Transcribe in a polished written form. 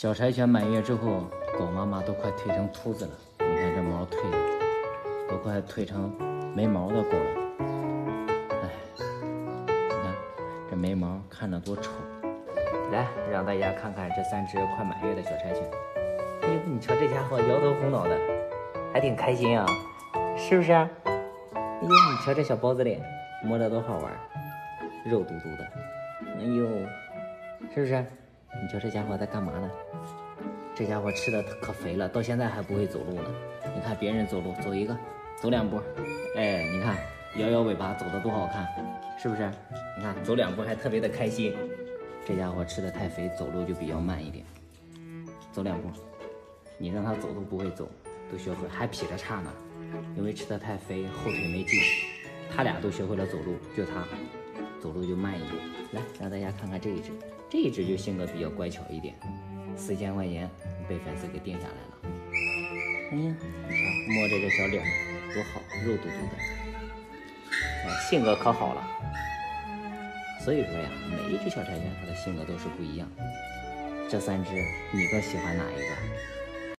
小柴犬满月之后，狗妈妈都快蜕成秃子了。你看这毛蜕的，都快蜕成没毛的狗了。哎，你看这没毛，看着多丑。来，让大家看看这3只快满月的小柴犬。哎呦，你瞧这家伙摇头晃脑的，还挺开心啊，是不是？哎呦，你瞧这小包子脸，摸着多好玩，肉嘟嘟的。哎呦，是不是？你瞧这家伙在干嘛呢？这家伙吃的可肥了，到现在还不会走路呢。你看别人走路，走一个，走2步，哎，你看摇摇尾巴，走的多好看，是不是？你看走2步还特别的开心。这家伙吃的太肥，走路就比较慢一点。走2步，你让他走都不会走，都学会还劈着叉呢，因为吃的太肥，后腿没劲。他俩都学会了走路，就他走路就慢一点。来，让大家看看这一只，这一只就性格比较乖巧一点。4000块钱被粉丝给定下来了。哎呀，你瞧，摸着这小脸多好，肉嘟嘟的，性格可好了。所以说呀，每一只小柴犬它的性格都是不一样。这3只，你更喜欢哪一个？